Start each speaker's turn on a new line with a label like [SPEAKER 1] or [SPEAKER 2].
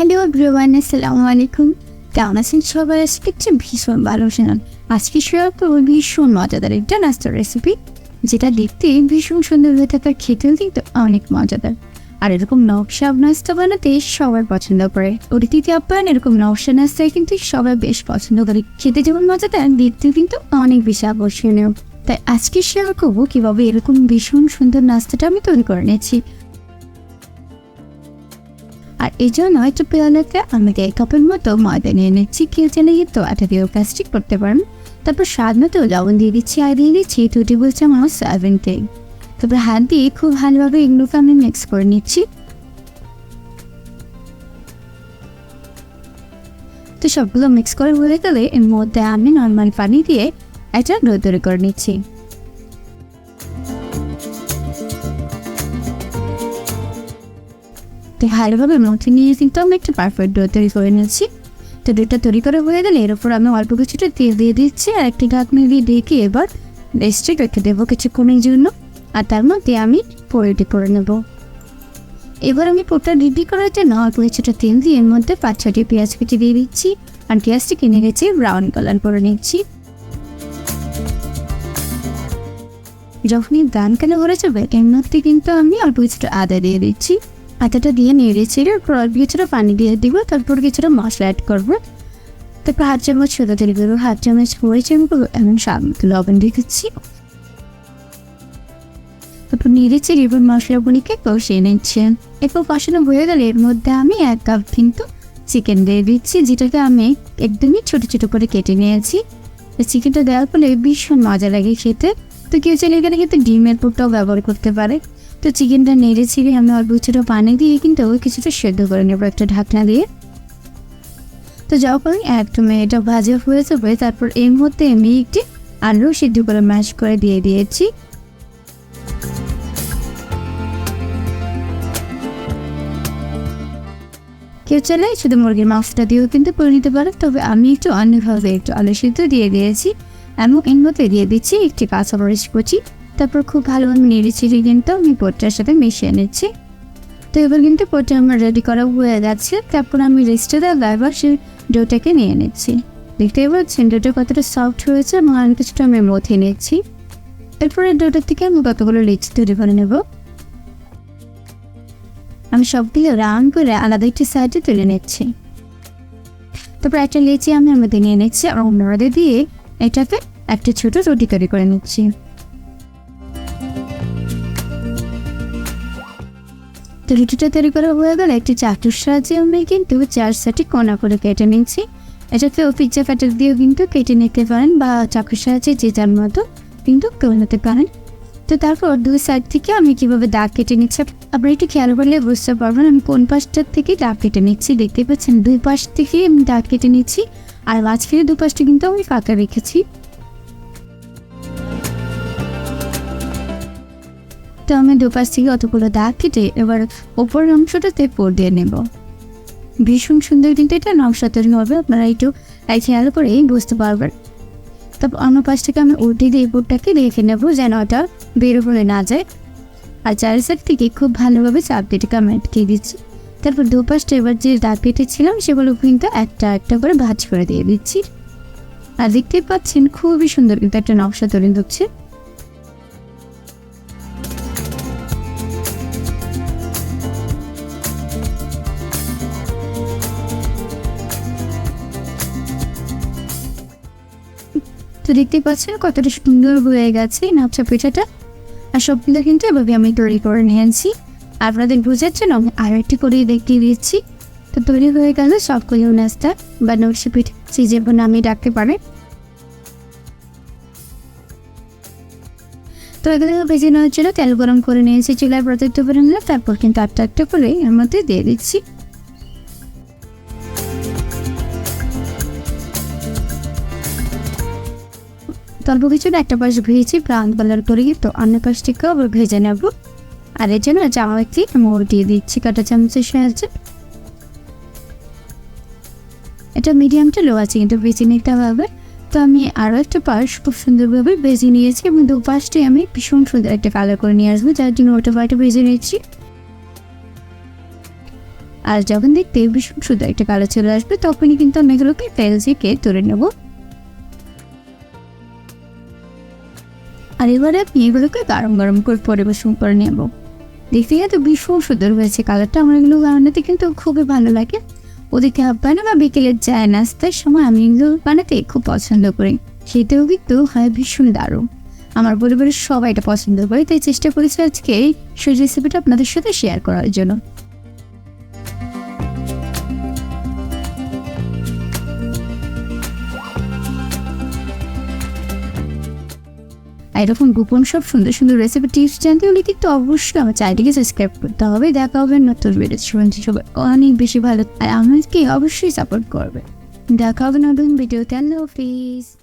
[SPEAKER 1] Hello everyone, আসসালামু আলাইকুম। কেমন আছেন সবাই? আজকে ভীষণ ভালো শোনান। আজকে শেয়ার করবো ভীষণ মজাদার একটা নাস্তা রেসিপি, যেটা দেখতে ভীষণ সুন্দর হয়ে থাকে, খেতেও কিন্তু অনেক মজাদার। আর এরকম নকশা নাস্তা বানাতে সবাই পছন্দ করে। অতিথি আপ্যায়ন এরকম নকশা নাস্তায় কিন্তু সবাই বেশ পছন্দ করে। খেতে যেমন মজাদার, দেখতেও কিন্তু অনেক বেশি আকর্ষণীয়। তাই আজকে শেয়ার করবো কীভাবে এরকম ভীষণ সুন্দর নাস্তাটা আমি তৈরি করে নিয়েছি। আর এই জন্য একটু পেয়ালাতে আমি 1 কাপের মতো ময়দা নিয়ে নিচ্ছি। কেউ চাইলে কিন্তু আটা দিয়েও প্লাস্টিক করতে পারেন। তারপর স্বাদ মতো লবণ দিয়ে দিচ্ছি, আর দিয়ে দিচ্ছি 2 টেবিল চামচ সয়াবিন তেল। তারপর হাত দিয়ে খুব ভালোভাবে এগুলোকে আমি মিক্স করে নিচ্ছি। তো সবগুলো মিক্স করে হয়ে গেলে এর মধ্যে আমি নর্মাল পানি দিয়ে একটা ডো তৈরি করে নিচ্ছি। ভালোভাবে মথে নিয়ে কিন্তু আমি একটা পারফেক্ট ডো তৈরি করে নিচ্ছি। তো ডোটা তৈরি করে হয়ে গেলে এর উপর আমি অল্প কিছুটা তেল দিয়ে দিচ্ছি, আর একটি ঢাকনা দিয়ে ঢেকে এবার রেস্টে রেখে দেবো কিছুক্ষণের জন্য। আর তার মধ্যে আমি পুরোটি করে নেব। এবার আমি পুরোটা রেডি করার জন্য অল্প কিছুটা তেল দিয়ে এর মধ্যে 5-6টি পেঁয়াজ কেটে দিয়ে দিচ্ছি, আর পেঁয়াজটি কিনে গেছি ব্রাউন কালার করে নিচ্ছি। যখনই ব্রাউন কালার হয়ে যাবে এর মধ্যে কিন্তু আমি অল্প কিছুটা আদা দিয়ে দিচ্ছি। আটাটা দিয়ে নেড়ে ছেড়ে অল্প কিছুটা পানি দিয়ে দিব। তারপর কিছুটা মশলা অ্যাড করবো। তারপর 1/2 চামচ সোডা তৈরি করবো, 1/2 চামচ মরিচের গুঁড়ো এবং স্বাদ মতো লবণ রেখেছি। তারপর নেড়ে ছেড়ে এবার মশলাগুলিকে কষিয়ে নিচ্ছেন। এরপর কষানো হয়ে গেলে এর মধ্যে আমি 1 কাপ কিন্তু চিকেন দিয়ে দিচ্ছি, যেটাকে আমি একদমই ছোটো ছোটো করে কেটে নিয়েছি। চিকেনটা দেওয়ার ফলে ভীষণ মজা লাগে খেতে। তো কেউ চাইলে এখানে কিন্তু ডিমের পুরটাও ব্যবহার করতে পারে। তো চিকেনটা নেড়ে ছিঁড়ে আমি অল্প কিছুটা পানি দিয়ে কিন্তু কিছুটা সেদ্ধ করে নেবো একটা ঢাকনা দিয়ে। তো যখন একদম এটা ভাজা হয়ে যাবে তারপর এর মধ্যে আমি একটি আলু সিদ্ধ করে ম্যাশ করে দিয়ে দিয়েছি। কেউ চাইলে শুধু মুরগির মাংসটা দিয়েও কিন্তু করে নিতে পারে, তবে আমি একটু অন্যভাবে একটু আলু সিদ্ধ দিয়ে দিয়েছি এবং এর মধ্যে দিয়ে দিচ্ছি একটি কাঁচামরিচ কুচি। তারপর খুব ভালোভাবে নেড়ে ছিঁড়ে কিন্তু আমি পোটটার সাথে মিশিয়ে নিচ্ছি। তো এবার কিন্তু পোটটা আমার রেডি করা হয়ে যাচ্ছে। তারপর আমি রেস্টে দেওয়া এবার সেই ডোটাকে নিয়ে নিচ্ছি। দেখতে পাচ্ছেন ডোটা কতটা সফট হয়েছে এবং আর কিছুটা আমি মথে নিচ্ছি। এরপরে ডোটার থেকে আমি কতগুলো লিচি তৈরি করে নেব। আমি সবগুলো রাউন্ড করে আলাদা একটি সাইডে তুলে নিচ্ছি। তারপর একটা লিচি আমি মধ্যে নিয়ে নিচ্ছি এবং মধ্যে দিয়ে এটাকে একটা ছোট রুটি তৈরি করে নিচ্ছি। তো রুটিটা তৈরি করা হয়ে গেলে একটি চাটুর সাহায্যে আমি কিন্তু 4 সাইডে কোনা করে কেটে নিচ্ছি। এটাকেও পিজ্জা কাটার দিয়েও কিন্তু কেটে নিতে পারেন, বা চাকুর সাহায্যে যে যার মতো কিন্তু কেটে নিতে পারেন। তো তারপর 2 সাইড থেকে আমি কীভাবে দাগ কেটে নিচ্ছি আপনারা একটু খেয়াল করলে বুঝতে পারবেন আমি কোন পাশটার থেকে দাগ কেটে নিচ্ছি। দেখতে পাচ্ছেন 2 পাশ থেকে আমি দাগ কেটে নিচ্ছি, আর মাঝখানে 2 পাশটা কিন্তু আমি ফাঁকা রেখেছি। তো আমি 2 পাশ থেকে অতগুলো দাগ কেটে এবার ওপরের অংশটাতে পুর দিয়ে নেব। ভীষণ সুন্দর কিন্তু এটা নকশা তৈরি হবে, আপনারা একটু খেয়াল করেই বুঝতে পারবেন। তারপর অন্য পাশ থেকে আমি উল্টে দিয়ে পুরটাকে রেখে নেবো যেন ওটা বের হয়ে না যায়। আর 4 সাইড থেকে খুব ভালোভাবে চাপ দিয়ে এটাকে আমি আটকে দিচ্ছি। তারপর 2 পাশটা এবার যে দাগ কেটেছিলাম সেগুলো কিন্তু একটা একটা করে ভাঁজ করে দিয়ে দিচ্ছি। আর দেখতে পাচ্ছেন খুবই সুন্দর কিন্তু একটা নকশা তৈরি হচ্ছে। তো দেখতে পাচ্ছেন কতটা সুন্দর হয়ে গেছে নাস্তা পিঠাটা। আর সবগুলো কিন্তু এভাবে আমি তৈরি করে নিয়েছি। আপনাদের বুঝাচ্ছেন আমি আর একটি করে দেখিয়ে দিচ্ছি। তো তৈরি হয়ে গেল সবগুলো নাস্তা বা নকশা পিঠা, যে যেমন আমি ডাকতে পারে। তো এগুলো ভেজে নেওয়ার জন্য তেল গরম করে নিয়েছি চুলায় প্রত্যেকটা করে নিলাম। তারপর কিন্তু একটা একটা করে এর মধ্যে দিয়ে দিচ্ছি। অল্প কিছুটা একটা পাশ ভেজেছি ব্রাউন কালার করে, তো অন্য পাশ থেকেও আবার ভেজে নেব। আর এর জন্য চামচ একটি মোড় দিয়ে দিচ্ছি কাঁটা চামচের সাহায্যে। এটা মিডিয়াম টু লো আছে কিন্তু ভেজে নিতে হবে। তো আমি আরও একটা পাশ খুব সুন্দরভাবে ভেজে নিয়েছি এবং 2 পাশটি আমি ভীষণ সুন্দর একটা কালার করে নিয়ে আসবো, যার জন্য ওটা পাশটা ভেজে নিয়েছি। আর যখন দেখতে ভীষণ সুন্দর একটা কালার চলে আসবে তখনই কিন্তু আমি এগুলোকে তেল থেকে তুলে নেব। আর এবারে আপনি এগুলোকে গরম গরম করে পরিবেশন করে নেব। দেখতে কিন্তু ভীষণ সুন্দর হয়েছে কালারটা, আমার এগুলো বানাতে কিন্তু খুবই ভালো লাগে। ওদিকে আব্বানো বা বিকেলের চায় নাস্তার সময় আমি এগুলো বানাতে খুব পছন্দ করি, সেটাও কিন্তু হয় ভীষণ দারুণ। আমার পরিবারের সবাই এটা পছন্দ করে, তাই চেষ্টা করেছি আজকে সেই রেসিপিটা আপনাদের সাথে শেয়ার করার জন্য। এরকম গোপন সব সুন্দর সুন্দর রেসিপি টিপস জানতে হলে কিন্তু অবশ্যই আমার চ্যানেলটিকে সাবস্ক্রাইব করতে হবে। দেখা হবে নতুন ভিডিও, সবাই অনেক বেশি ভালো আর আমাকে অবশ্যই সাপোর্ট করবে। দেখা হবে নতুন ভিডিওতে। আল্লাহ হাফিজ।